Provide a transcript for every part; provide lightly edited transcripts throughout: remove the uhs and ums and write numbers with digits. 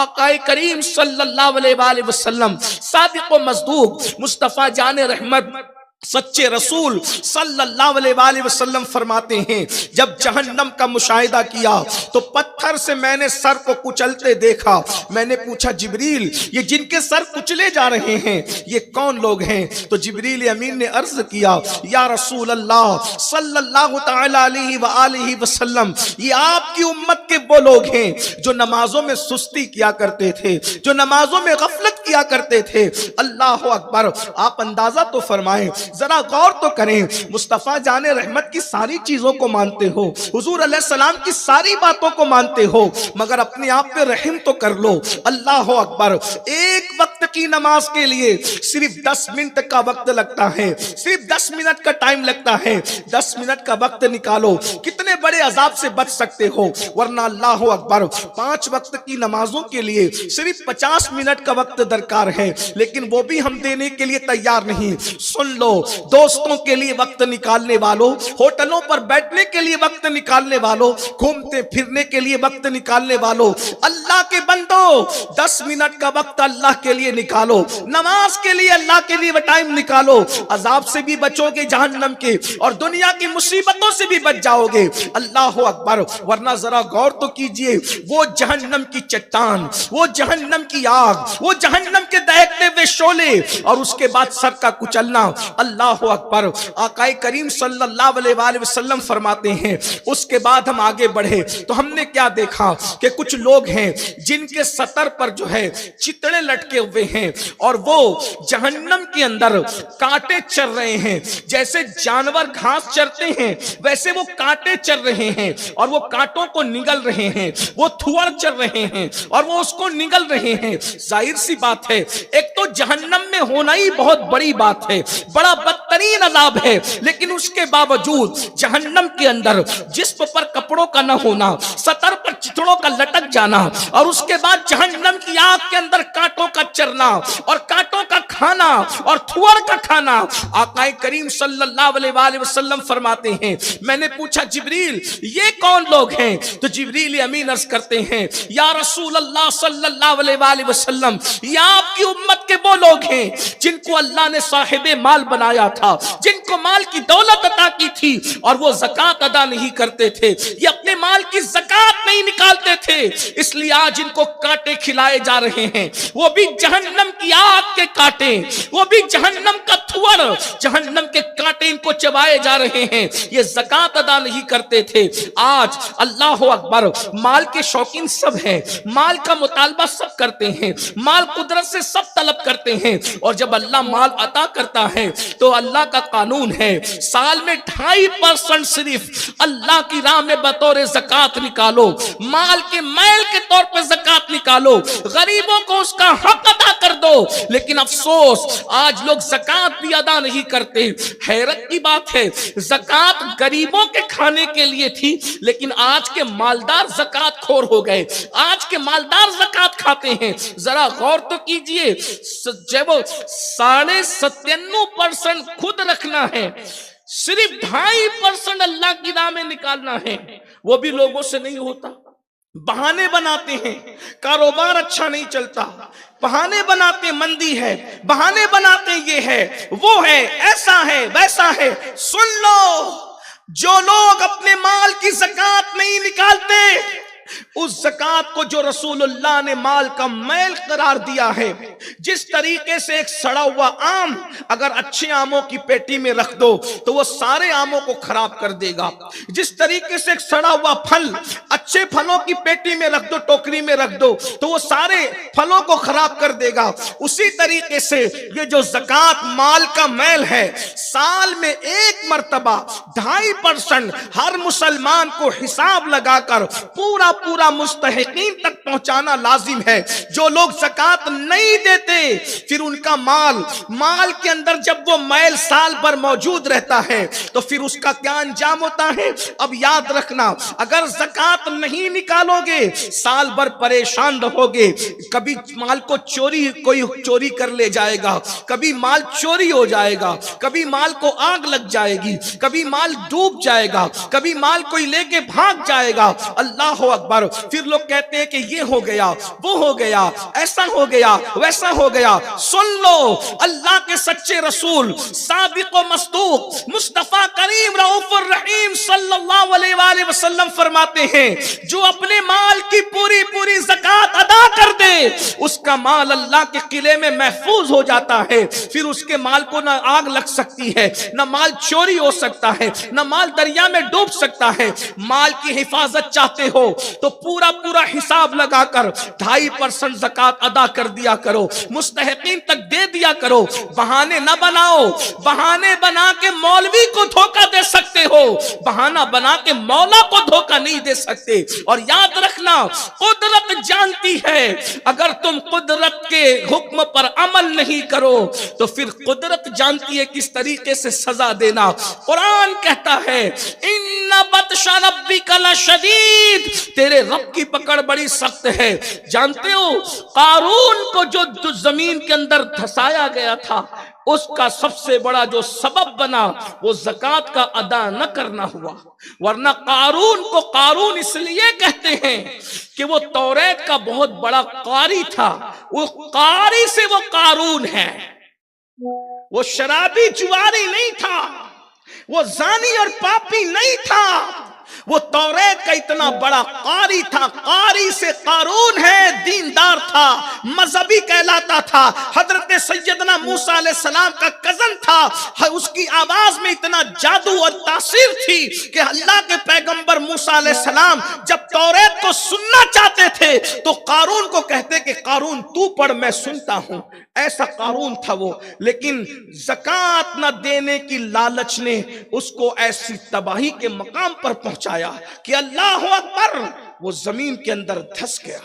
آقا کریم صلی اللہ علیہ وآلہ وسلم صادق و مصدوق مصطفیٰ جان رحمت سچے رسول صلی اللہ علیہ وآلہ وسلم فرماتے ہیں جب جہنم کا مشاہدہ کیا تو پتھر سے میں نے سر کو کچلتے دیکھا. میں نے پوچھا جبریل یہ جن کے سر کچلے جا رہے ہیں یہ کون لوگ ہیں؟ تو جبریل امین نے عرض کیا یا رسول اللہ صلی اللہ تعالی علیہ وآلہ وسلم یہ آپ کی امت کے وہ لوگ ہیں جو نمازوں میں سستی کیا کرتے تھے، جو نمازوں میں غفلت کیا کرتے تھے. اللہ اکبر. آپ اندازہ تو فرمائیں، ذرا غور تو کریں، مصطفیٰ جان رحمت کی ساری چیزوں کو مانتے ہو، حضور علیہ السلام کی ساری باتوں کو مانتے ہو، مگر اپنے آپ پہ رحم تو کر لو. اللہ اکبر. ایک وقت کی نماز کے لیے صرف 10 منٹ کا وقت لگتا ہے، صرف 10 منٹ کا ٹائم لگتا ہے. 10 منٹ کا وقت نکالو کتنے بڑے عذاب سے بچ سکتے ہو. ورنہ اللہ اکبر 5 وقت کی نمازوں کے لیے صرف 50 منٹ کا وقت درکار ہے، لیکن وہ بھی ہم دینے کے لیے تیار نہیں. سن لو، دوستوں کے لیے وقت نکالنے والوں، ہوٹلوں پر بیٹھنے کے لیے وقت نکالنے والوں، گھومتے پھرنے کے لیے وقت نکالنے والوں، اللہ کے بندو 10 منٹ کا وقت اللہ کے لیے نکالو، نماز کے لیے اللہ کے لیے ٹائم نکالو. عذاب سے بھی بچو گے جہنم کے، اور دنیا کی مصیبتوں سے بھی بچ جاؤ گے. اللہ اکبر. ورنہ ذرا غور تو کیجئے، وہ جہنم کی چٹان، وہ جہنم کی آگ، وہ جہنم کے دہکتے ہوئے شعلے، اور اس کے بعد سر کا کچلنا. اللہ اکبر. آقا کریم صلی اللہ علیہ وآلہ وسلم فرماتے ہیں اس کے بعد ہم آگے بڑھے تو ہم نے کیا دیکھا کہ کچھ لوگ ہیں جن کے سطر پر جو ہے چتڑے لٹکے ہوئے ہیں، اور وہ جہنم کے اندر کانٹے چر رہے ہیں. جیسے جانور گھاس چرتے ہیں ویسے وہ کانٹے چر رہے ہیں، اور وہ کانٹوں کو نگل رہے ہیں، وہ تھوڑ چر رہے ہیں اور وہ اس کو نگل رہے ہیں. ظاہر سی بات ہے ایک تو جہنم میں ہونا ہی بہت بڑی بات ہے، بڑا بدترین عذاب ہے، لیکن اس کے باوجود جہنم کے اندر جسم پر کپڑوں کا نہ ہونا، سطر پر چتڑوں کا لٹک جانا، اور اس کے بعد جہنم کی آگ کے اندر کانٹوں کا چرنا اور کانٹوں کا کھانا اور تھوڑ کا کھانا. آقا کریم صلی اللہ علیہ وآلہ وسلم فرماتے ہیں میں نے پوچھا جبریل یہ کون لوگ ہیں؟ تو جبریل امین عرض کرتے ہیں یا رسول اللہ صلی اللہ علیہ وآلہ وسلم یہ آپ کی امت کے وہ لوگ ہیں جن کو اللہ نے صاحب مال بنایا تھا، جن کو مال کی دولت عطا کی تھی اور وہ زکوٰۃ ادا نہیں کرتے تھے، یہ اپنے مال کی زکوٰۃ نہیں نکالتے تھے، اس لیے آج ان کو کانٹے کھلائے جا رہے ہیں، وہ بھی جہنم کی آگ کے کانٹے، وہ بھی جہنم کا تھوڑ، جہنم کے کانٹے ان کو چبائے جا رہے ہیں. یہ زکوٰۃ ادا نہیں کرتے تھے. آج اللہ اکبر مال کے شوقین سب ہیں، مال کا مطالبہ سب کرتے ہیں، مال قدرت سے سب طلب کرتے ہیں، اور جب اللہ مال عطا کرتا ہے تو اللہ کا قانون ہے سال میں 2.5% صرف اللہ کی راہ میں بطور زکوٰۃ نکالو، مال کے میل کے طور پہ زکوٰۃ نکالو، غریبوں کو اس کا حق ادا کر دو. لیکن افسوس آج لوگ زکوٰۃ بھی ادا نہیں کرتے. حیرت کی بات ہے زکوٰۃ غریبوں کے کھانے کے لیے تھی، لیکن آج کے مالدار زکوٰۃ خور ہو گئے، آج کے مالدار زکوٰۃ کھاتے ہیں. ذرا غور تو کیجئے جب 97.5% خود رکھنا ہے، صرف 2.5% اللہ کی راہ میں نکالنا ہے، وہ بھی لوگوں سے نہیں ہوتا. بہانے بناتے ہیں کاروبار اچھا نہیں چلتا، بہانے بناتے مندی ہے، بہانے بناتے یہ ہے وہ ہے ایسا ہے ویسا ہے. سن لو جو لوگ اپنے مال کی زکوٰۃ نہیں نکالتے، اس زکوٰۃ کو جو رسول اللہ نے مال کا میل قرار دیا ہے، جس طریقے سے ایک سڑا ہوا آم اگر اچھے آموں کی پیٹی میں رکھ دو تو وہ سارے آموں کو خراب کر دے گا، جس طریقے سے ایک سڑا ہوا پھل اچھے پھلوں کی پیٹی میں رکھ دو، ٹوکری میں رکھ دو تو وہ سارے پھلوں کو خراب کر دے گا، اسی طریقے سے یہ جو زکوٰۃ مال کا میل ہے سال میں 1 مرتبہ 2.5% ہر مسلمان کو حساب لگا کر پورا مستحقین تک پہنچانا لازم ہے. جو لوگ زکوٰۃ نہیں دیتے پھر ان کا مال کے اندر جب وہ میل سال بھر موجود رہتا ہے تو پھر اس کا کیا انجام ہوتا ہے؟ اب یاد رکھنا اگر زکوٰۃ نہیں نکالو گے سال بھر پریشان رہو گے. کبھی مال کو کوئی چوری کر لے جائے گا، کبھی مال چوری ہو جائے گا، کبھی مال کو آگ لگ جائے گی، کبھی مال ڈوب جائے گا، کبھی مال کوئی لے کے بھاگ جائے گا. اللہ اکبر. پھر لوگ کہتے ہیں کہ یہ ہو گیا, وہ ہو گیا, ایسا ہو گیا, ویسا ہو گیا. سن لو, اللہ کے سچے رسول صادق و مصدوق مصطفیٰ کریم رؤوف الرحیم صلی اللہ علیہ وآلہ وسلم فرماتے ہیں جو اپنے مال کی پوری پوری زکات ادا کر دے اس کا مال اللہ کے قلعے میں محفوظ ہو جاتا ہے. پھر اس کے مال کو نہ آگ لگ سکتی ہے, نہ مال چوری ہو سکتا ہے, نہ مال دریا میں ڈوب سکتا ہے. مال کی حفاظت چاہتے ہو تو پورا پورا حساب لگا کر 2.5% زکات ادا کر دیا کرو, مستحقین تک دے دیا کرو. بہانے نہ بناؤ, بہانے بنا کے مولوی کو دھوکہ دے سکتے ہو, بہانہ بنا کے مولا کو دھوکہ نہیں دے سکتے. اور یاد رکھنا, قدرت جانتی ہے اگر تم قدرت کے حکم پر عمل نہیں کرو تو پھر قدرت جانتی ہے کس طریقے سے سزا دینا. قرآن کہتا ہے ان بطش ربک لشدید, تیرے رب کی پکڑ بڑی سخت ہے. جانتے ہو قارون کو جو زمین کے اندر دھسایا گیا تھا اس کا سب سے بڑا جو سبب بنا وہ زکوٰۃ کا ادا نہ کرنا ہوا. ورنہ قارون کو قارون اس لیے کہتے ہیں کہ وہ توریت کا بہت بڑا قاری تھا. وہ قاری سے وہ قارون ہے. وہ شرابی جواری نہیں تھا, وہ زانی اور پاپی نہیں تھا, وہ توریت کا اتنا بڑا قاری تھا. قاری سے قارون ہے, دیندار تھا, مذہبی کہلاتا تھا. حضرت سیدنا موسیٰ علیہ السلام کا کزن تھا. اس کی آواز میں اتنا جادو اور تاثیر تھی کہ اللہ کے پیغمبر موسیٰ علیہ السلام جب توریت کو سننا چاہتے تھے تو قارون کو کہتے کہ قارون تو پڑھ میں سنتا ہوں. ایسا قارون تھا وہ. لیکن زکوٰۃ نہ دینے کی لالچ نے اس کو ایسی تباہی کے مقام پر پہنچایا کہ اللہ اکبر, وہ زمین کے اندر دھس گیا.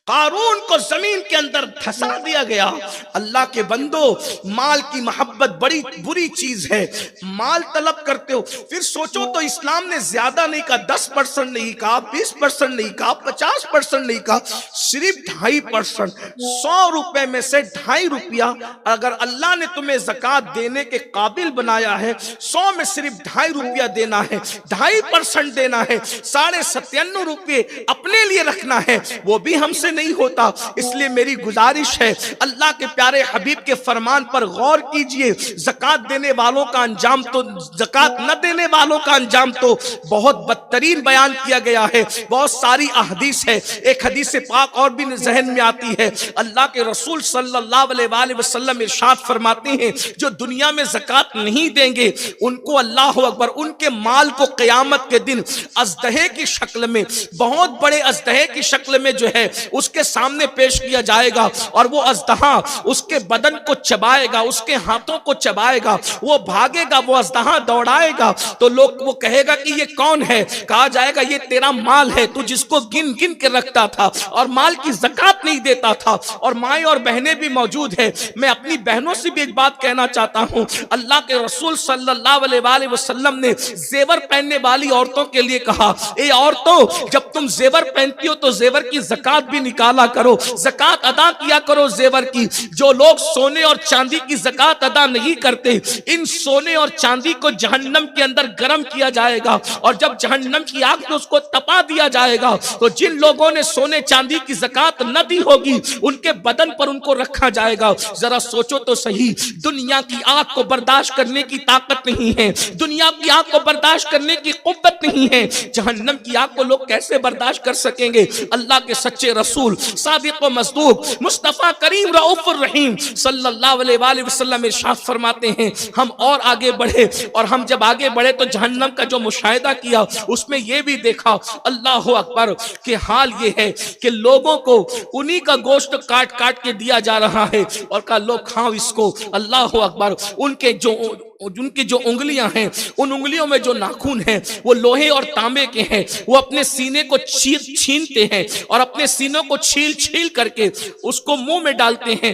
قارون کو زمین کے اندر دھسا دیا گیا. اللہ کے بندو, مال کی محبت بڑی بری چیز ہے. مال طلب کرتے ہو, پھر سوچو تو اسلام نے زیادہ نہیں کہا, 10% نہیں کہا, 20% نہیں کہا, 50% نہیں کہا, صرف 2.5%. 100 روپے میں سے 2.5 روپیہ اگر اللہ نے تمہیں زکوٰۃ دینے کے قابل بنایا ہے, 100 میں صرف 2.5 روپیہ دینا ہے, 2.5% دینا ہے, 97.5 روپے اپنے لیے رکھنا ہے. وہ بھی ہم سے نہیں ہوتا. اس لیے میری گزارش ہے, اللہ کے پیارے حبیب کے فرمان پر غور کیجئے. زکوٰۃ دینے والوں کا انجام تو, زکوٰۃ نہ دینے والوں کا انجام تو بہت بدترین بیان کیا گیا ہے. بہت ساری احادیث ہے. ایک حدیث پاک اور بھی ذہن میں آتی ہے. اللہ کے رسول صلی اللہ علیہ وآلہ وسلم ارشاد فرماتے ہیں جو دنیا میں زکوٰۃ نہیں دیں گے ان کو اللہ اکبر, ان کے مال کو قیامت کے دن اژدہے کی شکل میں, بہت بڑے اژدہے کی شکل میں جو ہے اس کے سامنے پیش کیا جائے گا. اور وہ اژدہا اس کے بدن کو چبائے گا, اس کے ہاتھوں کو چبائے گا, وہ بھاگے گا, وہ اژدہا دوڑائے گا. تو لوگ وہ کہے گا کہ یہ کون ہے؟ کہا جائے گا یہ تیرا مال ہے, تو جس کو گن گن کے رکھتا تھا اور مال کی زکوٰۃ نہیں دیتا تھا. اور مائیں اور بہنیں بھی موجود ہیں. میں اپنی بہنوں سے بھی ایک بات کہنا چاہتا ہوں. اللہ کے رسول صلی اللہ علیہ وآلہ وسلم نے زیور پہننے والی عورتوں کے لیے کہا, اے عورتوں جب تم زیور پہنتی ہو تو زیور کی زکوٰۃ بھی نکالا کرو, زکوٰۃ ادا کیا کرو زیور کی. جو لوگ سونے اور چاندی کی زکوٰۃ ادا نہیں کرتے, ان سونے اور چاندی کو جہنم کے اندر گرم کیا جائے گا, اور جب جہنم کی آگ میں اس کو تپا دیا جائے گا تو جن لوگوں نے سونے چاندی کی زکوٰۃ نہ دی ہوگی ان کے بدن پر ان کو رکھا جائے گا. ذرا سوچو تو صحیح, دنیا کی آگ کو برداشت کرنے کی طاقت نہیں ہے, دنیا کی آگ کو برداشت کرنے کی قوت نہیں ہے, جہنم کی آگ کو لوگ کیسے برداشت کر سکیں گے؟ اللہ کے سچے رسول صادق و مصدوق مصطفیٰ کریم رؤوف الرحیم صلی اللہ علیہ وآلہ وسلم ارشاد فرماتے ہیں ہم اور آگے بڑھے, اور ہم جب آگے بڑھے تو جہنم کا جو مشاہدہ کیا اس میں یہ بھی دیکھا اللہ اکبر کہ حال یہ ہے کہ لوگوں کو انہی کا گوشت کاٹ کاٹ کے دیا جا رہا ہے, اور کہا لوگ کھاؤ اس کو. اللہ اکبر, ان کی جو انگلیاں ہیں, ان انگلیوں میں جو ناخن ہیں وہ لوہے اور تانبے کے ہیں. وہ اپنے سینے کو چھینتے ہیں اور اپنے سینوں کو چھیل چھیل کر کے اس کو منہ میں ڈالتے ہیں.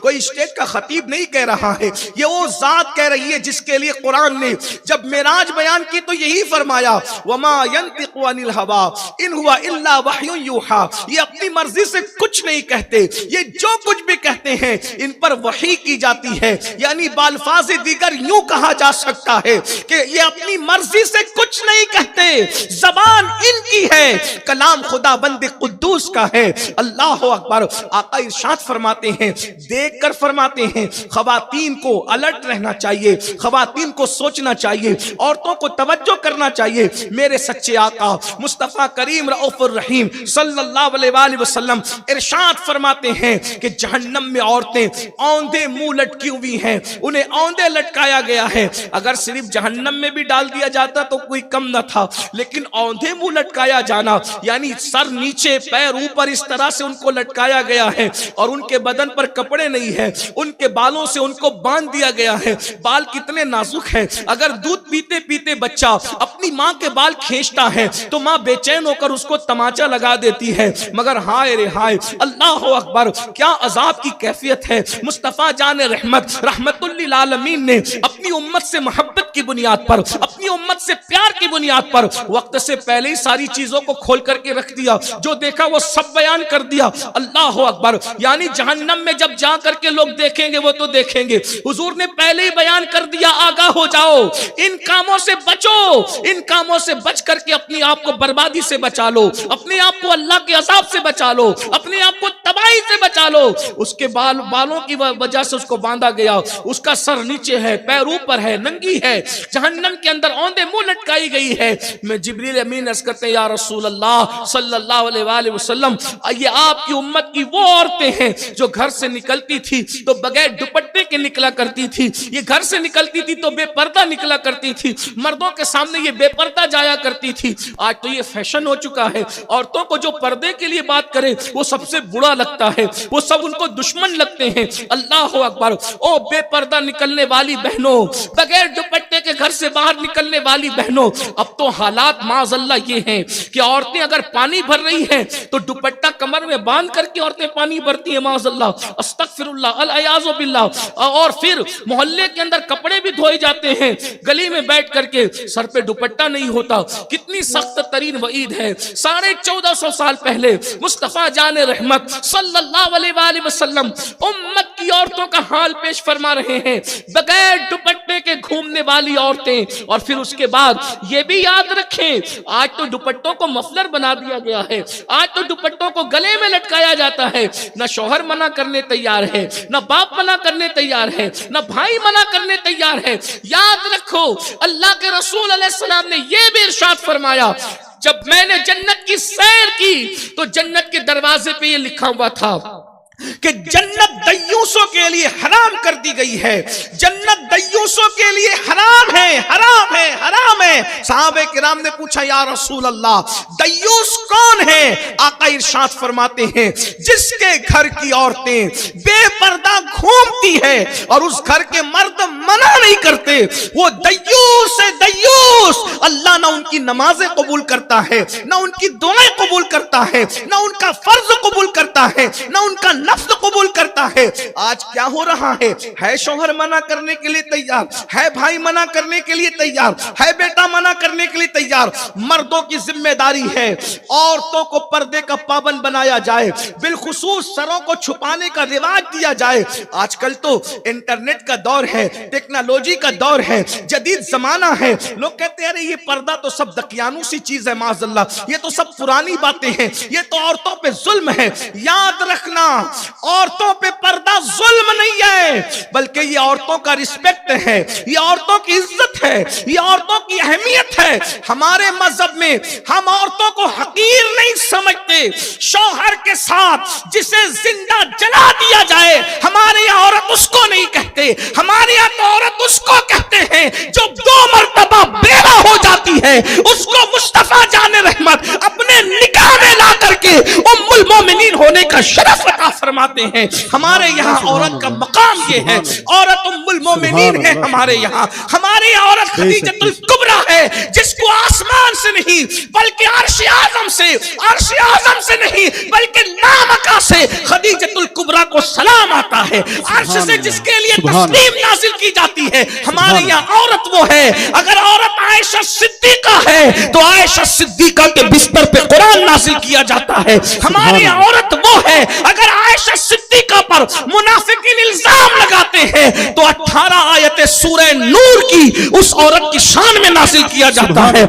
کوئی اسٹیج کا خطیب نہیں کہہ رہا ہے، یہ وہ ذات کہہ رہی ہے جس کے لیے قرآن نے جب معراج بیان کی تو یہی فرمایا وما ينطق عن الهوى ان هو الا وحی یوحى، یہ اپنی مرضی سے کچھ نہیں کہتے، یہ جو کچھ بھی کہتے ہیں ان پر وحی کی جاتی ہے، یعنی بالفاظ دیگر یوں کہا جا سکتا ہے کہ یہ اپنی مرضی سے کچھ نہیں کہتے، زبان ان کی ہے، کلام خدا بند قدوس کا ہے۔ اللہ اکبر۔ آقا ارشاد فرماتے ہیں، دیکھ کر فرماتے ہیں خواتین کو الرٹ رہنا چاہیے، خواتین کو سوچنا چاہیے، عورتوں کو توجہ کرنا چاہیے۔ میرے سچے آقا مصطفیٰ کریم رؤوف الرحیم صلی اللہ علیہ وآلہ وسلم ارشاد فرماتے ہیں کہ جہنم میں عورتیں اوندے منہ لٹکی ہوئی ہیں، انہیں اوندے لٹکایا گیا ہے۔ اگر صرف جہنم میں بھی ڈال دیا جاتا تو کوئی کم نہ تھا، لیکن اوندے منہ لٹکایا جانا یعنی سر نیچے پیر اوپر اس طرح سے ان کو لٹکایا گیا ہے، اور ان کے بدن پر کپڑے نہیں ہیں، ان کے بالوں سے ان کو باندھ دیا گیا ہے۔ بال کتنے نازک ہیں، اگر دودھ پیتے پیتے بچہ اپنی ماں کے بال کھینچتا ہے تو ماں بے چین ہو کر اس کو تماچا لگا دیتی ہے، مگر ہائے رے ہائے، اللہ اکبر، کیا عذاب کی کیفیت ہے۔ مصطفیٰ جان رحمت رحمت للعالمین نے اپنی امت سے محبت کی بنیاد پر، اپنی امت سے پیار کی بنیاد پر وقت سے پہلے ہی ساری چیزوں کو کھول کر کے رکھ دیا، جو دیکھا وہ سب بیان کر دیا۔ اللہ اکبر، یعنی جہنم میں جب جا کر کے لوگ دیکھیں گے وہ تو دیکھیں گے، حضور نے پہلے ہی بیان کر دیا، آگاہ ہو جاؤ، ان کاموں سے بچو، ان کاموں سے بچ کر کے اپنی آپ کو بربادی سے بچا لو، اپنے آپ کو اللہ کے عذاب سے بچا لو، اپنے آپ کو تباہی سے بچا لو۔ اس کے بالوں کی وجہ سے اس کو باندھا گیا، اس کا سر نیچے ہے، پیر اوپر ہے، ننگی ہے، جہنم کے اندر اوندے منہ لٹکائی گئی ہے۔ میں جبریل امین عرض کرتے ہیں یا رسول اللہ صلی اللہ علیہ وآلہ وسلم، یہ آپ کی امت کی وہ عورتیں ہیں جو گھر سے نکلتی تھی تو بغیر دوپٹے کے نکلا کرتی تھی، یہ گھر سے نکلتی تھی تو بے پردہ نکلا کرتی تھی، مردوں کے سامنے یہ بے پردہ جایا کرتی تھی۔ آج تو یہ فیشن ہو چکا ہے، عورتوں کو جو پردے کے لیے بات کرے وہ سب سے برا لگتا ہے، وہ سب ان کو دشمن لگتے ہیں۔ اللہ اکبر، او بے پردہ نکلنے والی بہنوں، بغیر دوپٹے کے گھر سے باہر نکلنے والی بہنوں، اب تو حالات معاذ اللہ یہ ہیں کہ عورتیں اگر پانی بھر رہی ہیں تو دوپٹہ کمر میں باندھ کر کے عورتیں پانی بھرتی ہیں، معاذ اللہ، استغفر اللہ، العیاذ باللہ، اور پھر محلے کے اندر کپڑے بھی دھوئے جاتے ہیں، گلی میں بیٹھ کر کے سر پہ دوپٹہ نہیں ہوتا۔ کتنی سخت ترین وعید ہے۔ 1450 سال پہلے مصطفیٰ جان رحمت صلی اللہ علیہ وآلہ وسلم امت کی عورتوں کا حال پیش فرما رہے ہیں، بغیر دوپٹے کے گھومنے والی عورتیں۔ اور پھر اس کے بعد یہ بھی یاد رکھیں، آج تو دوپٹوں کو مفلر بنا دیا گیا ہے، آج تو دوپٹوں کو گلے میں لٹکایا جاتا ہے، نہ شوہر منع کرنے تیار ہے، نہ باپ منع کرنے تیار ہے، نہ بھائی منع کرنے تیار ہے۔ یاد رکھو اللہ کے رسول علیہ السلام نے یہ بھی ارشاد فرمایا، جب میں نے جنت کی سیر کی تو جنت کے دروازے پہ یہ لکھا ہوا تھا کہ جنت دیوسوں کے لیے حرام کر دی گئی ہے، جنت دیوسوں کے لیے حرام ہے، حرام ہے، حرام ہے۔ صحابہ کرام نے پوچھا یا رسول اللہ دیوس کون ہے؟ آقا ارشاد فرماتے ہیں جس کے گھر کی عورتیں بے پردہ گھومتی ہے اور اس گھر کے مرد منع نہیں کرتے، وہ دیوس ہے، دیوس۔ اللہ نہ ان کی نمازیں قبول کرتا ہے، نہ ان کی دعائیں قبول کرتا ہے، نہ ان کا فرض قبول کرتا ہے، نہ ان کا نفل قبول کرتا ہے۔ آج کیا ہو رہا ہے شوہر منع کرنے کے لیے تیار ہے، بھائی منع کرنے کے لیے تیار ہے، بیٹا منع کرنے کے لیے تیار۔ مردوں کی ذمہ داری ہے عورتوں کو پردے کا پابند بنایا جائے، بالخصوص سروں کو چھپانے کا رواج دیا جائے۔ آج کل تو انٹرنیٹ کا دور ہے، ٹیکنالوجی کا دور ہے، جدید زمانہ ہے، لوگ کہتے ہیں ارے یہ پردہ تو سب دقیانو سی چیز ہے، معاذ اللہ یہ تو سب پرانی باتیں ہیں، یہ تو عورتوں پہ ظلم ہے۔ یاد رکھنا عورتوں پہ پردہ ظلم نہیں ہے، بلکہ یہ عورتوں کا رسپیکٹ ہے، یہ عورتوں کی عزت ہے، یہ عورتوں کی اہمیت ہے۔ ہمارے مذہب میں ہم عورتوں کو حقیر نہیں سمجھتے، شوہر کے ساتھ جسے زندہ جلا دیا جائے ہمارے یہاں عورت اس کو نہیں کہتے، ہمارے یہاں تو عورت اس کو کہتے ہیں جو 2 مرتبہ بیوہ ہو جاتی ہے، اس کو مصطفیٰ جان رحمت اپنے نکاح میں لا کر کے ام المومنین ہونے کا شرف عطا فرماتے ہیں. ہمارے یہاں عورت کا مقام یہ ہے, عورت ام المومنین ہے ہمارے یہاں. ہمارے یہاں عورت خدیجۃ الکبریٰ ہے جس کو آسمان سے نہیں بلکہ عرش اعظم سے نہیں بلکہ نامکا سے خدیجۃ الکبریٰ کو سلام آتا ہے, عرش سے جس کے لیے تسلیم نازل کی جاتی ہے. ہمارے یہاں عورت وہ ہے, اگر عورت عائشہ صدیقہ ہے تو عائشہ صدیقہ کے بستر پہ قرآن نازل کیا جاتا ہے. ہمارے یہاں عورت وہ ہے, اگر عائشہ صدیقہ پر منافقین الزام لگاتے ہیں تو 18 آیت سورہ نور کی اس عورت کی شان میں نازل کیا جاتا ہے.